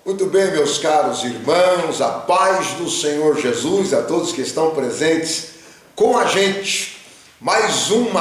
Muito bem, meus caros irmãos, a paz do Senhor Jesus, a todos que estão presentes com a gente. Mais um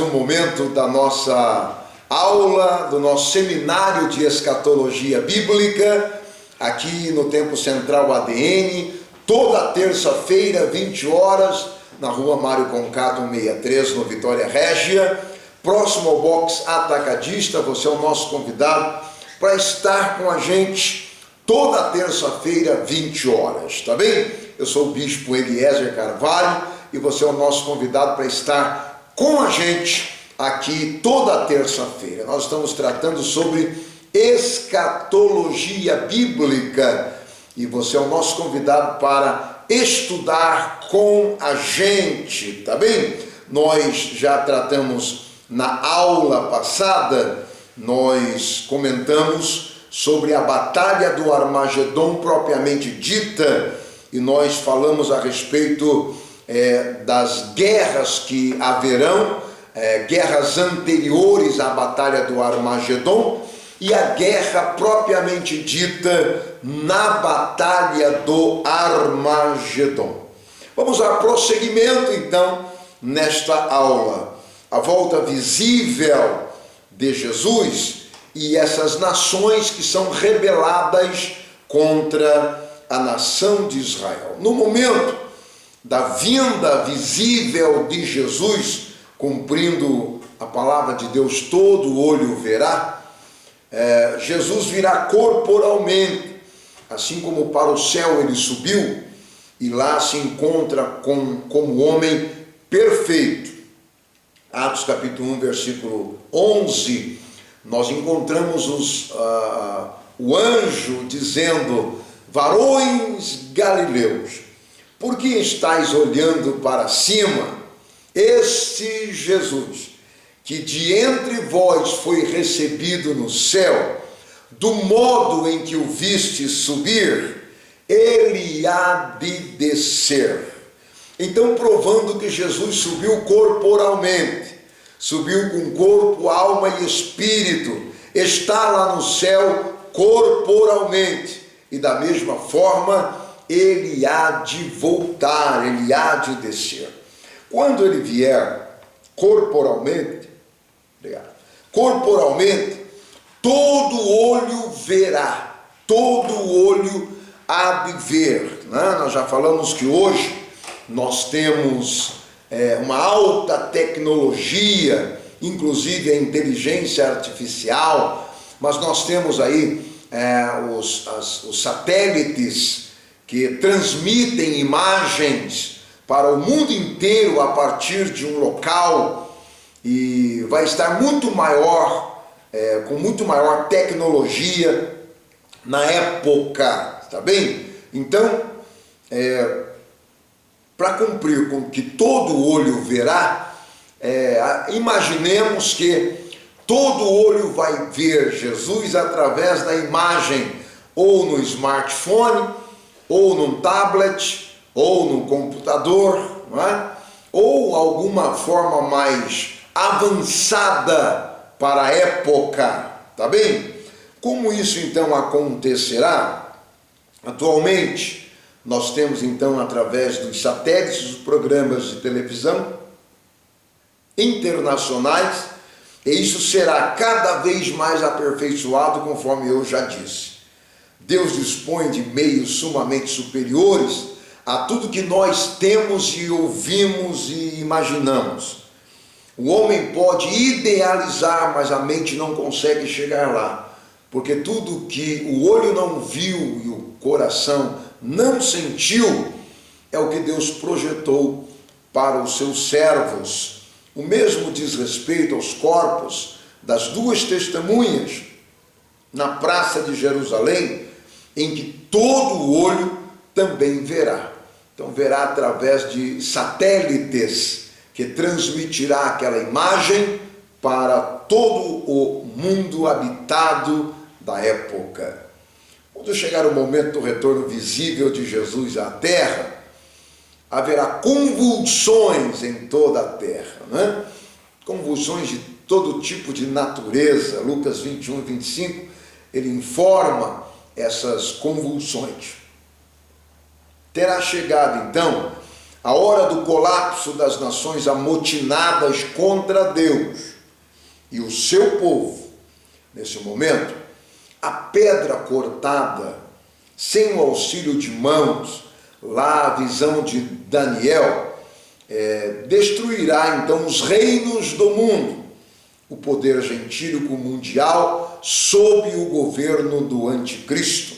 momento da nossa aula, do nosso seminário de escatologia bíblica, aqui no Templo Central ADN, toda terça-feira, 20 horas, na rua Mário Concato 163, no Vitória Régia, próximo ao box atacadista. Você é o nosso convidado para estar com a gente toda terça-feira, 20 horas, tá bem? Eu sou o Bispo Eliezer Carvalho e você é o nosso convidado para estar com a gente aqui toda terça-feira. Nós estamos tratando sobre escatologia bíblica e você é o nosso convidado para estudar com a gente, tá bem? Nós já tratamos na aula passada, nós comentamos sobre a batalha do Armagedon propriamente dita e nós falamos a respeito das guerras que haverão, guerras anteriores à batalha do Armagedon e a guerra propriamente dita na batalha do Armagedon. Vamos dar prosseguimento então nesta aula. A volta visível de Jesus e essas nações que são rebeladas contra a nação de Israel. No momento da vinda visível de Jesus, cumprindo a palavra de Deus, todo olho verá, Jesus virá corporalmente, assim como para o céu ele subiu, e lá se encontra como homem perfeito. Atos capítulo 1, versículo 11, nós encontramos o anjo dizendo: varões galileus, por que estáis olhando para cima? Este Jesus, que de entre vós foi recebido no céu, do modo em que o viste subir, ele há de descer. Então, provando que Jesus subiu corporalmente, subiu com corpo, alma e espírito, está lá no céu corporalmente, e da mesma forma ele há de voltar, ele há de descer. Quando ele vier corporalmente, todo olho verá, todo olho há de ver, né? Nós já falamos que hoje nós temos uma alta tecnologia, inclusive a inteligência artificial, mas nós temos aí os satélites que transmitem imagens para o mundo inteiro a partir de um local e vai estar muito maior, com muito maior tecnologia na época, tá bem? Então, para cumprir com que todo olho verá, imaginemos que todo olho vai ver Jesus através da imagem, ou no smartphone, ou num tablet, ou no computador, não é? Ou alguma forma mais avançada para a época, tá bem? Como isso então acontecerá? Atualmente, nós temos então, através dos satélites, os programas de televisão internacionais, e isso será cada vez mais aperfeiçoado, conforme eu já disse. Deus dispõe de meios sumamente superiores a tudo que nós temos e ouvimos e imaginamos. O homem pode idealizar, mas a mente não consegue chegar lá, porque tudo que o olho não viu e o coração não sentiu é o que Deus projetou para os seus servos. O mesmo diz respeito aos corpos das duas testemunhas na praça de Jerusalém, em que todo o olho também verá. Então verá através de satélites que transmitirá aquela imagem para todo o mundo habitado da época. Quando chegar o momento do retorno visível de Jesus à terra, haverá convulsões em toda a terra, né? Convulsões de todo tipo de natureza. Lucas 21 e 25, ele informa essas convulsões. Terá chegado, então, a hora do colapso das nações amotinadas contra Deus e o seu povo. Nesse momento, a pedra cortada, sem o auxílio de mãos, lá a visão de Daniel, destruirá então os reinos do mundo, o poder gentílico mundial sob o governo do anticristo.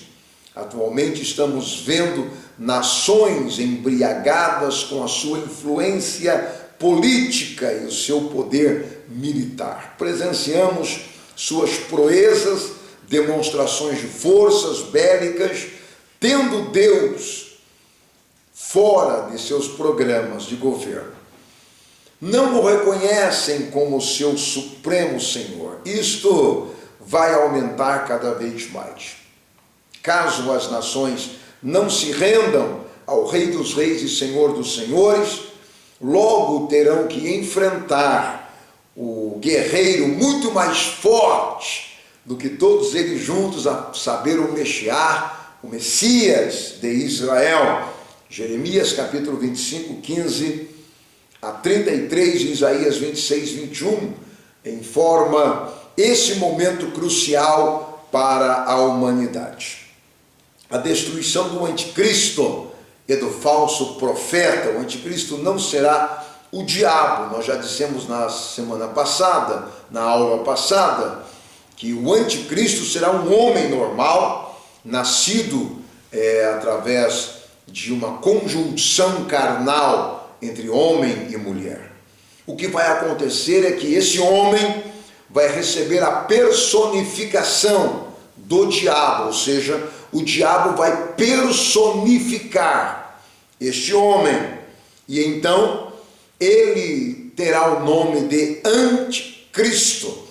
Atualmente estamos vendo nações embriagadas com a sua influência política e o seu poder militar. Presenciamos suas proezas, demonstrações de forças bélicas, tendo Deus fora de seus programas de governo. Não o reconhecem como seu supremo Senhor. Isto vai aumentar cada vez mais. Caso as nações não se rendam ao Rei dos Reis e Senhor dos Senhores, logo terão que enfrentar o guerreiro muito mais forte do que todos eles juntos, a saber, o Messias de Israel. Jeremias capítulo 25, 15 a 33, Isaías 26, 21, informa esse momento crucial para a humanidade. A destruição do anticristo e do falso profeta. O anticristo não será o diabo. Nós já dissemos na semana passada, na aula passada, que o anticristo será um homem normal, nascido através de uma conjunção carnal entre homem e mulher. O que vai acontecer é que esse homem vai receber a personificação do diabo, ou seja, o diabo vai personificar este homem, e então ele terá o nome de Anticristo,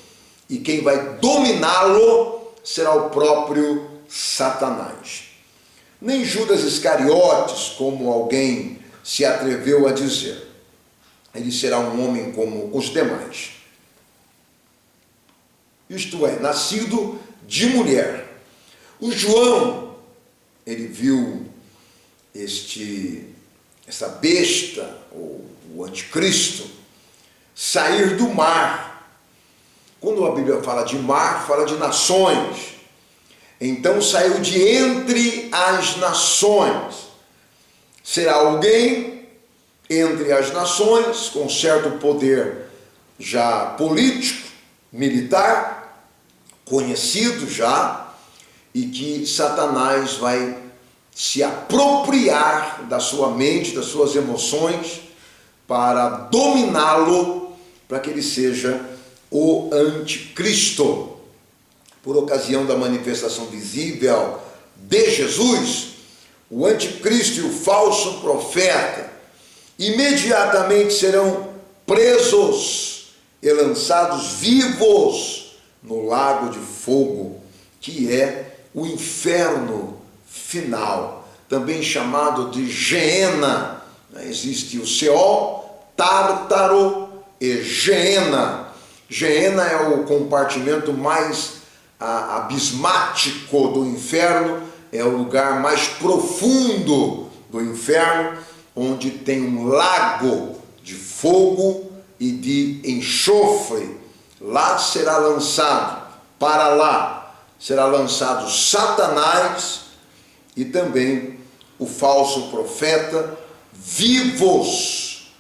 e quem vai dominá-lo será o próprio Satanás. Nem Judas Iscariotes, como alguém se atreveu a dizer. Ele será um homem como os demais. Isto é, nascido de mulher. O João, ele viu essa besta, ou o anticristo, sair do mar. Quando a Bíblia fala de mar, fala de nações. Então saiu de entre as nações. Será alguém entre as nações, com certo poder já político, militar, conhecido já, e que Satanás vai se apropriar da sua mente, das suas emoções, para dominá-lo, para que ele seja o anticristo. Por ocasião da manifestação visível de Jesus, o anticristo e o falso profeta imediatamente serão presos e lançados vivos no lago de fogo, que é o inferno final, também chamado de Geena. Existe o Seol, Tártaro e Geena. Geena é o compartimento mais abismático do inferno, é o lugar mais profundo do inferno, onde tem um lago de fogo e de enxofre. Lá será lançado, para lá será lançado Satanás e também o falso profeta, vivos.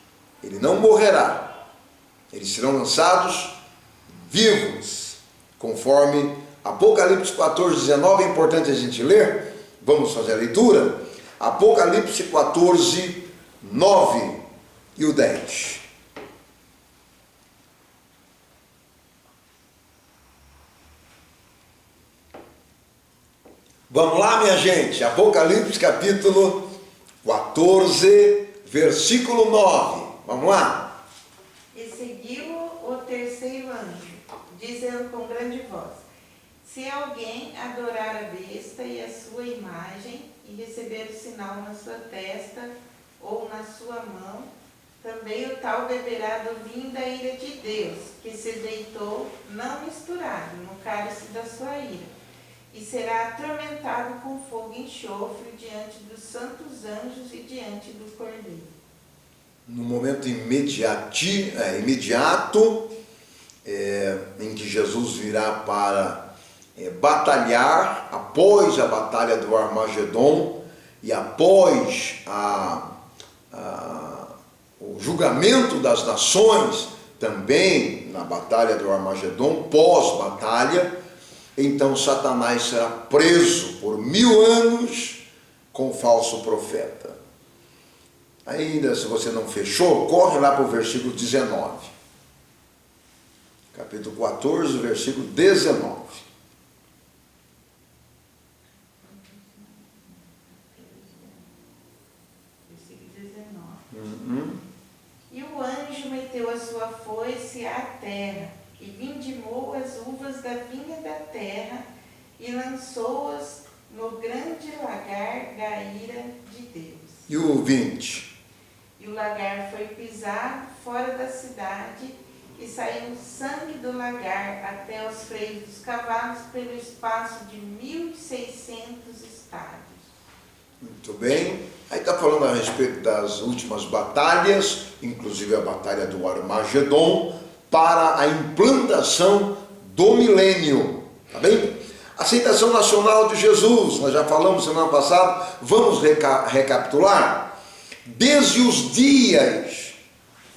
Ele não morrerá, eles serão lançados vivos, conforme Apocalipse 14, 19, é importante a gente ler. Vamos fazer a leitura? Apocalipse 14, 9 e o 10. Vamos lá, minha gente, Apocalipse capítulo 14, versículo 9. Vamos lá. E seguiu-o o terceiro anjo, dizendo com grande voz: se alguém adorar a besta e a sua imagem, e receber o sinal na sua testa ou na sua mão, também o tal beberá do vinho da ira de Deus, que se deitou não misturado no cálice da sua ira. e será atormentado com fogo e enxofre diante dos santos anjos e diante do Cordeiro. No momento imediato em que Jesus virá para batalhar, após a batalha do Armagedon e após o julgamento das nações, também na batalha do Armagedon, pós-batalha, então Satanás será preso por 1000 anos com o falso profeta. Ainda, se você não fechou, corre lá para o versículo 19. Capítulo 14, versículo 19. Versículo 19. E o anjo meteu a sua foice à terra, e vindimou as uvas da vinha da terra, e lançou-as no grande lagar da ira de Deus. E o 20. E o lagar foi pisado fora da cidade, e saiu sangue do lagar até os freios dos cavalos pelo espaço de 1.600 estádios. Muito bem. Aí está falando a respeito das últimas batalhas, inclusive a batalha do Armagedon, para a implantação do milênio. Tá bem? Aceitação nacional de Jesus, nós já falamos semana passada, vamos recapitular. Desde os dias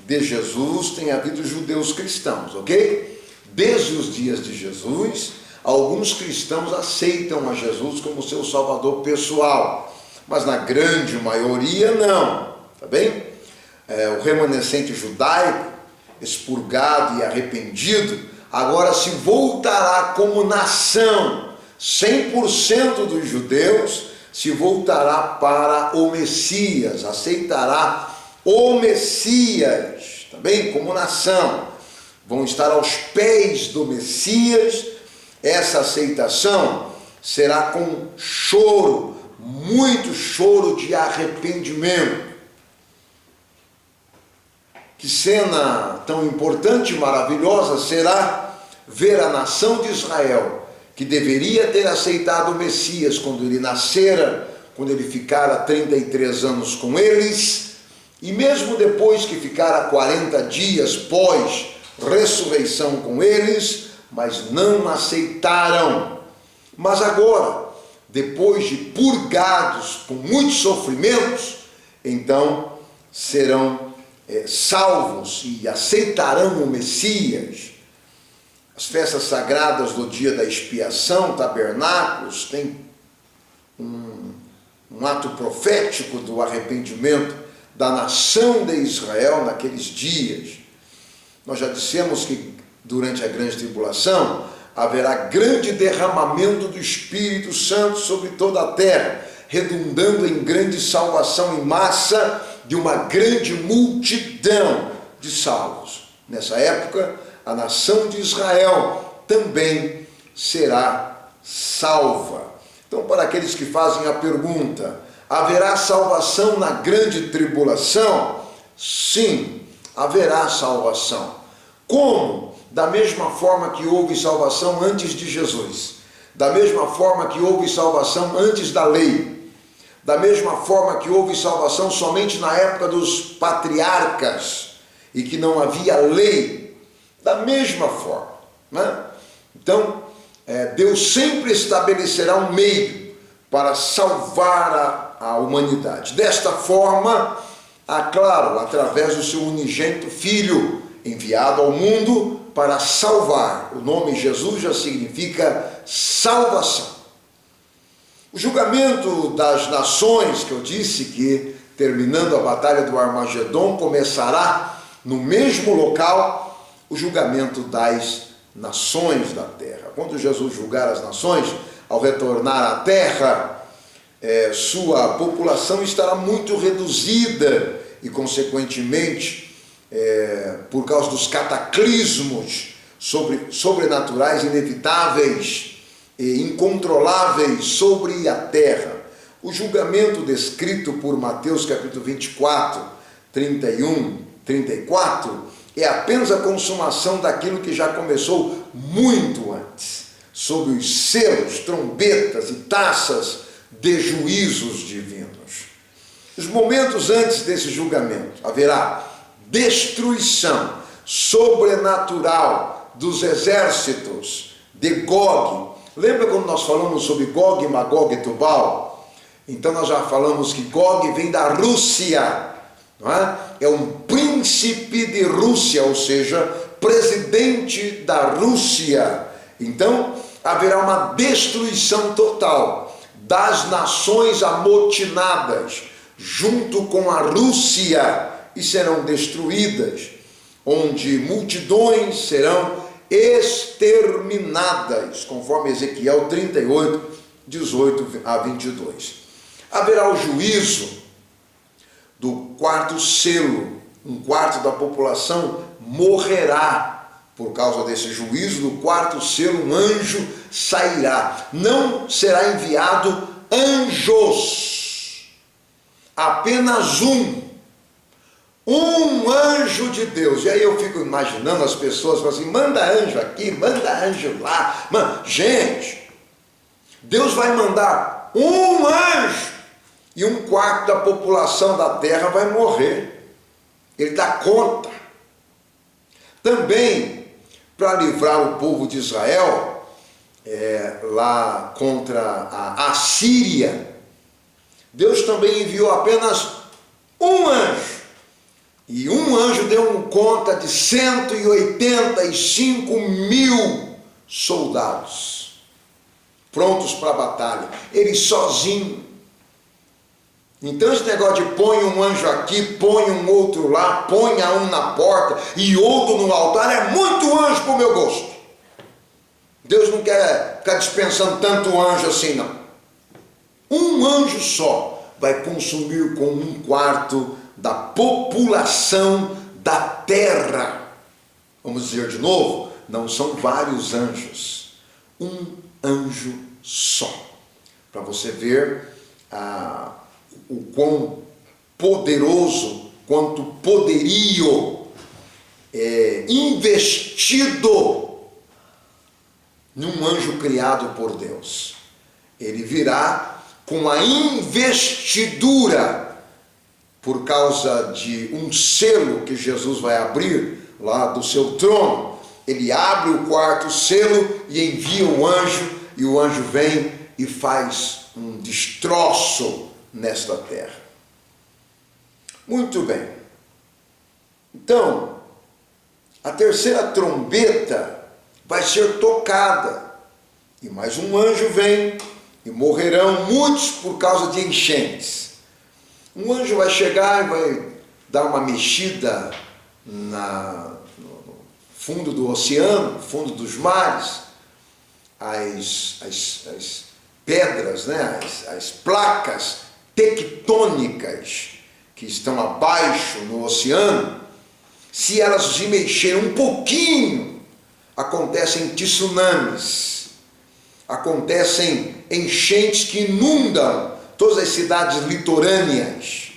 de Jesus tem havido judeus cristãos, ok? Desde os dias de Jesus, alguns cristãos aceitam a Jesus como seu salvador pessoal, mas na grande maioria não, tá bem? O remanescente judaico, expurgado e arrependido, agora se voltará como nação. 100% dos judeus se voltará para o Messias, aceitará o Messias, tá bem? Como nação. Vão estar aos pés do Messias. Essa aceitação será com choro, muito choro de arrependimento. Que cena tão importante e maravilhosa será ver a nação de Israel, que deveria ter aceitado o Messias quando ele nascera, quando ele ficara 33 anos com eles, e mesmo depois que ficara 40 dias pós ressurreição com eles, mas não aceitaram. Mas agora, depois de purgados com muitos sofrimentos, então serão salvos e aceitarão o Messias. As festas sagradas do dia da expiação, tabernáculos, tem um ato profético do arrependimento da nação de Israel naqueles dias. Nós já dissemos que durante a grande tribulação haverá grande derramamento do Espírito Santo sobre toda a terra, redundando em grande salvação em massa de uma grande multidão de salvos. Nessa época, a nação de Israel também será salva. Então, para aqueles que fazem a pergunta, haverá salvação na grande tribulação? Sim, haverá salvação. Como? Da mesma forma que houve salvação antes de Jesus, da mesma forma que houve salvação antes da lei, da mesma forma que houve salvação somente na época dos patriarcas e que não havia lei, da mesma forma, né? Então, Deus sempre estabelecerá um meio para salvar a humanidade. Desta forma, claro, através do seu unigênito Filho, enviado ao mundo para salvar. O nome Jesus já significa salvação. O julgamento das nações, que eu disse que, terminando a batalha do Armagedon, começará no mesmo local, o julgamento das nações da terra. Quando Jesus julgar as nações, ao retornar à terra, sua população estará muito reduzida e, consequentemente, por causa dos cataclismos sobrenaturais inevitáveis e incontroláveis sobre a terra. O julgamento descrito por Mateus capítulo 24, 31, 34, é apenas a consumação daquilo que já começou muito antes. sobre os selos, trombetas e taças de juízos divinos. Os momentos antes desse julgamento, haverá destruição sobrenatural dos exércitos de Gog. Lembra quando nós falamos sobre Gog, Magog e Tubal? Então nós já falamos que Gog vem da Rússia, não é? É um príncipe de Rússia, ou seja, presidente da Rússia. Então haverá uma destruição total das nações amotinadas junto com a Rússia, e serão destruídas, onde multidões serão exterminadas, conforme Ezequiel 38, 18 a 22. Haverá o juízo do quarto selo, um quarto da população morrerá. Por causa desse juízo do quarto selo, um anjo sairá. Não será enviado anjos, apenas um anjo de Deus. E aí eu fico imaginando as pessoas falando assim, manda anjo aqui, manda anjo lá. Gente, Deus vai mandar um anjo e um quarto da população da terra vai morrer. Ele dá conta. Também, para livrar o povo de Israel, lá contra a Assíria, Deus também enviou apenas um anjo. E um anjo deu conta de 185 mil soldados, prontos para a batalha, ele sozinho. Então esse negócio de põe um anjo aqui, põe um outro lá, ponha um na porta e outro no altar, é muito anjo para o meu gosto. Deus não quer ficar dispensando tanto anjo assim, não. Um anjo só vai consumir com um quarto da população da terra. Vamos dizer de novo, não são vários anjos, um anjo só. Para você ver o quão poderoso, quanto poderio investido num anjo criado por Deus. Ele virá com a investidura por causa de um selo que Jesus vai abrir lá do seu trono. Ele abre o quarto selo e envia o anjo, e o anjo vem e faz um destroço nesta terra. Muito bem. Então, a terceira trombeta vai ser tocada, e mais um anjo vem, e morrerão muitos por causa de enchentes. Um anjo vai chegar e vai dar uma mexida no fundo do oceano, fundo dos mares, as pedras, né? as placas tectônicas que estão abaixo no oceano, se elas se mexerem um pouquinho, acontecem tsunamis, acontecem enchentes que inundam todas as cidades litorâneas.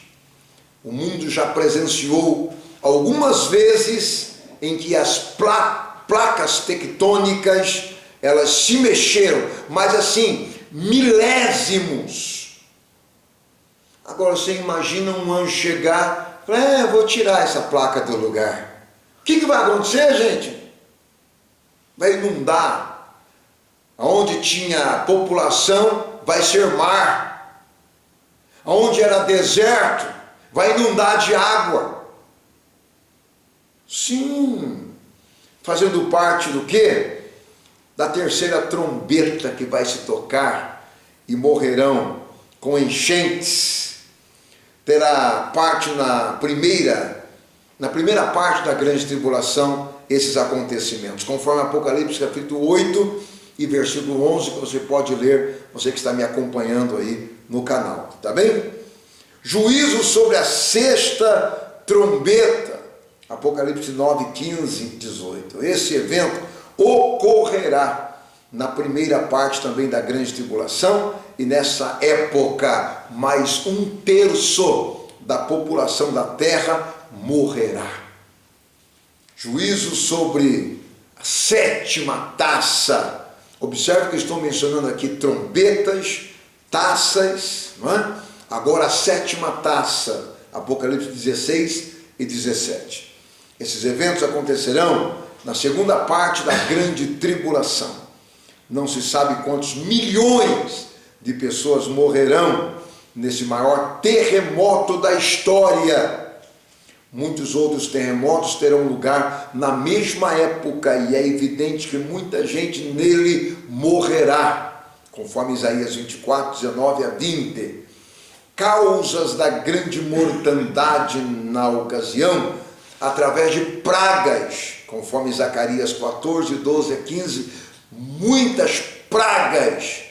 O mundo já presenciou algumas vezes em que as placas tectônicas, elas se mexeram, mas assim, milésimos. Agora você imagina um anjo chegar e falar, eu vou tirar essa placa do lugar. O que vai acontecer, gente? Vai inundar. Onde tinha população, vai ser mar. Onde era deserto, vai inundar de água. Sim, fazendo parte do quê? Da terceira trombeta que vai se tocar, e morrerão com enchentes. Terá parte na primeira parte da grande tribulação esses acontecimentos, conforme Apocalipse capítulo 8 e versículo 11, que você pode ler, você que está me acompanhando aí no canal, tá bem? Juízo sobre a sexta trombeta, Apocalipse 9, 15, 18. Esse evento ocorrerá na primeira parte também da grande tribulação, e nessa época mais 1/3 da população da terra morrerá. Juízo sobre a sétima taça, Observe que estou mencionando aqui trombetas, taças, não é? Agora a sétima taça, Apocalipse 16 e 17. Esses eventos acontecerão na segunda parte da grande tribulação. Não se sabe quantos milhões de pessoas morrerão nesse maior terremoto da história. Muitos outros terremotos terão lugar na mesma época e é evidente que muita gente nele morrerá, conforme Isaías 24, 19 a 20. Causas da grande mortandade na ocasião, através de pragas, conforme Zacarias 14, 12 a 15, muitas pragas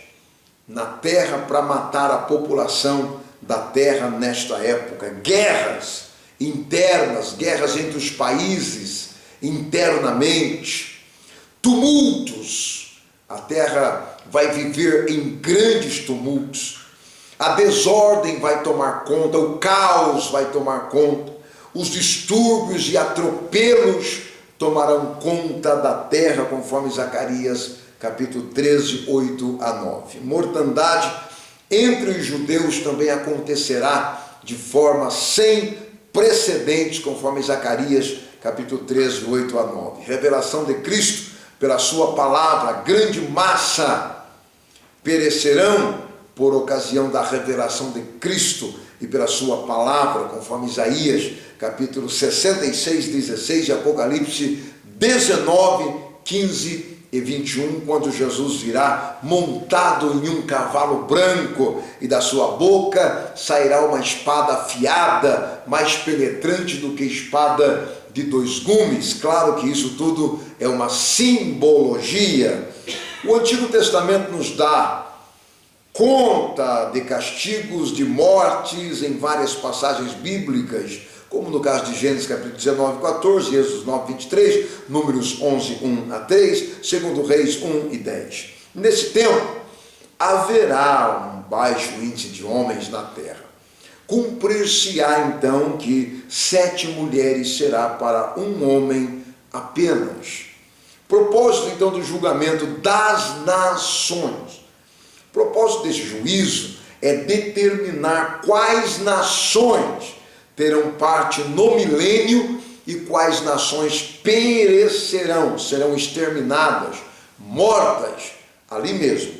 na terra para matar a população da terra nesta época. Guerras internas, guerras entre os países, internamente, tumultos. A terra vai viver em grandes tumultos. A desordem vai tomar conta, o caos vai tomar conta, os distúrbios e atropelos tomarão conta da terra, conforme Zacarias capítulo 13, 8 a 9. Mortandade entre os judeus também acontecerá de forma sem precedentes, conforme Zacarias capítulo 13, 8 a 9. Revelação de Cristo pela sua palavra, grande massa perecerão por ocasião da revelação de Cristo e pela sua palavra, conforme Isaías capítulo 66, 16 e Apocalipse 19, 15 e 21, quando Jesus virá montado em um cavalo branco e da sua boca sairá uma espada afiada, mais penetrante do que espada de dois gumes. Claro que isso tudo é uma simbologia. O Antigo Testamento nos dá conta de castigos, de mortes em várias passagens bíblicas, como no caso de Gênesis capítulo 19, 14, Êxodo 9, 23, Números 11, 1 a 3, 2 Reis 1 e 10. Nesse tempo, haverá um baixo índice de homens na terra. Cumprir-se-á então que 7 mulheres será para um homem apenas. Propósito então do julgamento das nações. O propósito desse juízo é determinar quais nações terão parte no milênio e quais nações perecerão, serão exterminadas, mortas ali mesmo.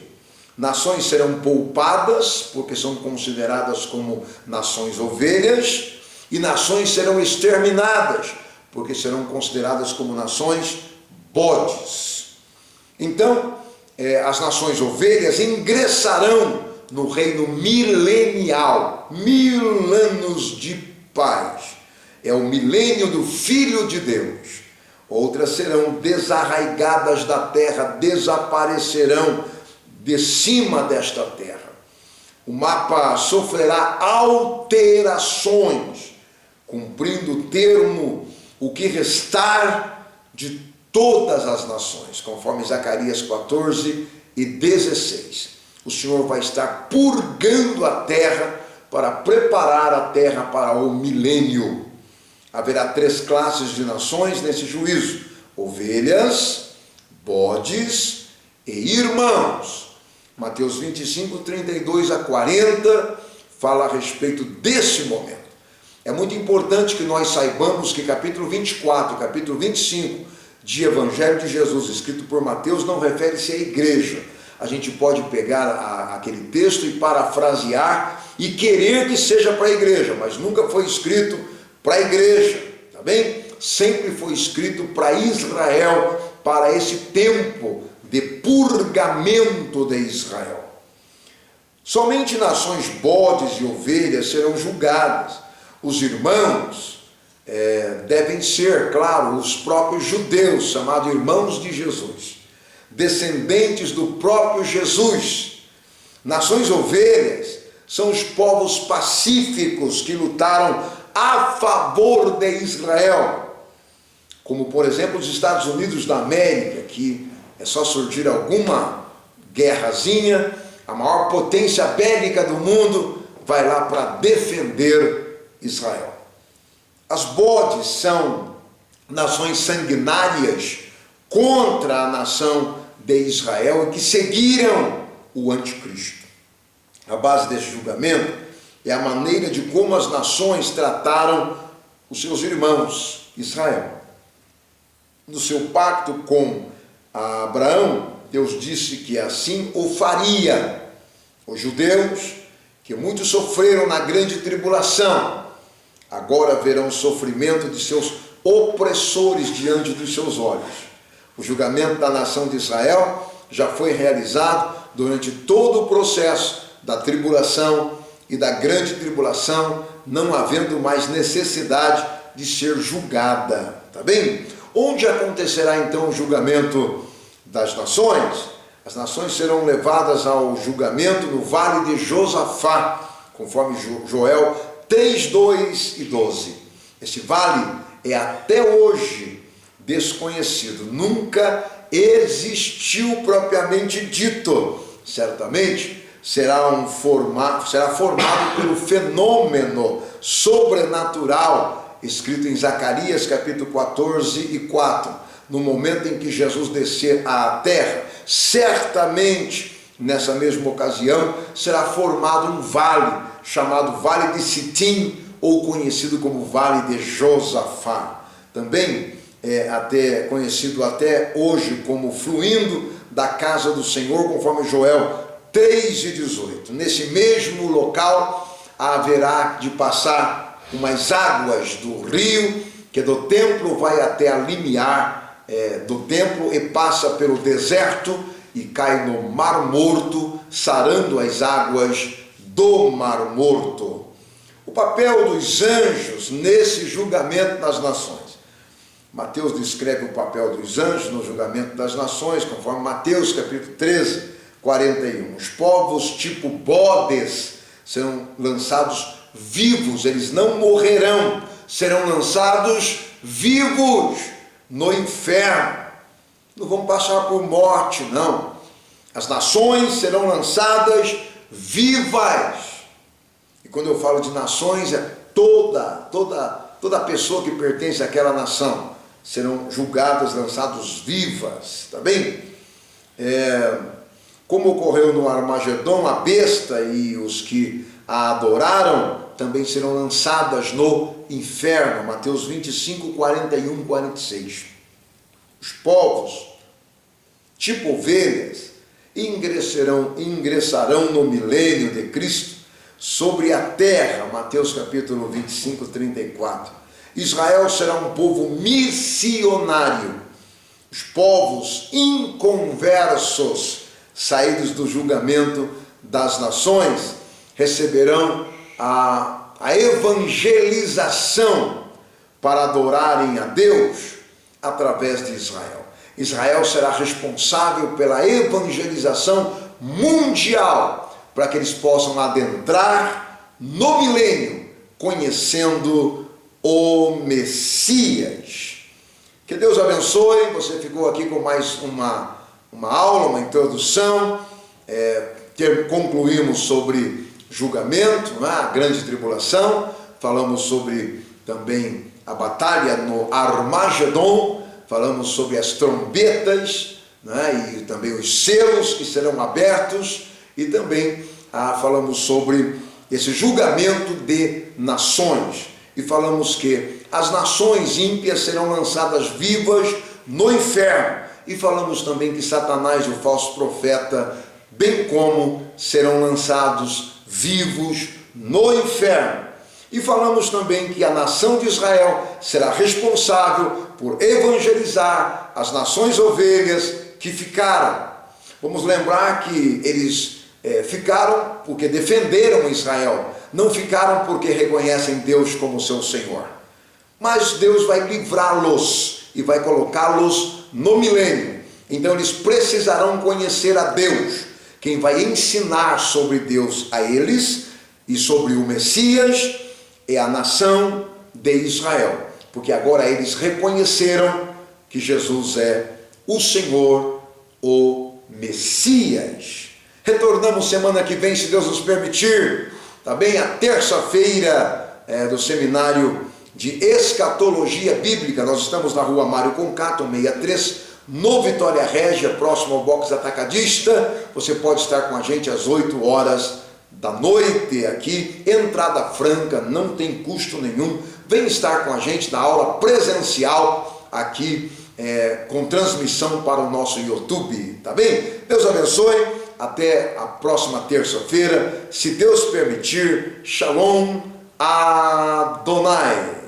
Nações serão poupadas, porque são consideradas como nações ovelhas, e nações serão exterminadas, porque serão consideradas como nações bodes. Então, as nações ovelhas ingressarão no reino milenial, 1000 anos de paz. É o milênio do Filho de Deus. Outras serão desarraigadas da terra, desaparecerão de cima desta terra. O mapa sofrerá alterações, cumprindo o termo, o que restar de todas as nações, conforme Zacarias 14 e 16. O Senhor vai estar purgando a terra para preparar a terra para o milênio. Haverá 3 classes de nações nesse juízo: ovelhas, bodes e irmãos. Mateus 25, 32 a 40 fala a respeito desse momento. É muito importante que nós saibamos que capítulo 24 e capítulo 25 de Evangelho de Jesus, escrito por Mateus, não refere-se à igreja. A gente pode pegar aquele texto e parafrasear e querer que seja para a igreja, mas nunca foi escrito para a igreja, tá bem? Sempre foi escrito para Israel, para esse tempo de purgamento de Israel. Somente nações bodes e ovelhas serão julgadas. Os irmãos devem ser, claro, os próprios judeus, chamados irmãos de Jesus, descendentes do próprio Jesus. Nações ovelhas são os povos pacíficos que lutaram a favor de Israel, como por exemplo os Estados Unidos da América, que é só surgir alguma guerrazinha, a maior potência bélica do mundo vai lá para defender Israel. As bodes são nações sanguinárias contra a nação de Israel e que seguiram o anticristo. A base desse julgamento é a maneira de como as nações trataram os seus irmãos, Israel. No seu pacto com Abraão, Deus disse que assim o faria. Os judeus, que muitos sofreram na grande tribulação, agora verão o sofrimento de seus opressores diante dos seus olhos. O julgamento da nação de Israel já foi realizado durante todo o processo da tribulação e da grande tribulação, não havendo mais necessidade de ser julgada. Tá bem? Onde acontecerá então o julgamento das nações? As nações serão levadas ao julgamento no vale de Josafá, conforme Joel 3, 2 e 12. Esse vale é até hoje desconhecido, nunca existiu propriamente dito. Certamente será formado pelo fenômeno sobrenatural escrito em Zacarias capítulo 14 e 4. No momento em que Jesus descer à terra, certamente nessa mesma ocasião será formado um vale chamado Vale de Sitim, ou conhecido como Vale de Josafá. Também é conhecido até hoje como fluindo da casa do Senhor, conforme Joel 3 e 18. Nesse mesmo local haverá de passar umas águas do rio, que do templo vai até a limiar do templo e passa pelo deserto e cai no Mar Morto, sarando as águas do Mar Morto. O papel dos anjos nesse julgamento das nações. Mateus descreve o papel dos anjos no julgamento das nações, conforme Mateus capítulo 13, 41. Os povos tipo bodes serão lançados vivos, eles não morrerão, serão lançados vivos no inferno. Não vão passar por morte, não. As nações serão lançadas vivas. E quando eu falo de nações, é toda pessoa que pertence àquela nação serão julgadas, lançados vivas, tá bem? Como ocorreu no Armagedon, a besta e os que a adoraram também serão lançadas no inferno. Mateus 25, 41, 46. Os povos, tipo ovelhas, ingressarão no milênio de Cristo sobre a terra. Mateus capítulo 25, 34. Israel será um povo missionário. Os povos inconversos, saídos do julgamento das nações, receberão a evangelização para adorarem a Deus através de Israel. Israel será responsável pela evangelização mundial, para que eles possam adentrar no milênio, conhecendo o Messias. Que Deus abençoe. Você ficou aqui com mais uma aula, uma introdução. Concluímos sobre julgamento, a grande tribulação. Falamos sobre também a batalha no Armagedon. Falamos sobre as trombetas, e também os selos que serão abertos. E também falamos sobre esse julgamento de nações. E falamos que as nações ímpias serão lançadas vivas no inferno. E falamos também que Satanás e o falso profeta, bem como, serão lançados vivos no inferno. E falamos também que a nação de Israel será responsável por evangelizar as nações ovelhas que ficaram. Vamos lembrar que eles ficaram porque defenderam Israel, não ficaram porque reconhecem Deus como seu Senhor. Mas Deus vai livrá-los e vai colocá-los no milênio. Então eles precisarão conhecer a Deus, quem vai ensinar sobre Deus a eles e sobre o Messias é a nação de Israel, porque agora eles reconheceram que Jesus é o Senhor, o Messias. Retornamos semana que vem, se Deus nos permitir, tá bem? A terça-feira do seminário de escatologia bíblica. Nós estamos na rua Mário Concato, 63, no Vitória Régia, próximo ao box atacadista. Você pode estar com a gente às 8 horas da noite aqui, entrada franca, não tem custo nenhum. Vem estar com a gente na aula presencial aqui, com transmissão para o nosso YouTube, tá bem? Deus abençoe, até a próxima terça-feira, se Deus permitir. Shalom Adonai.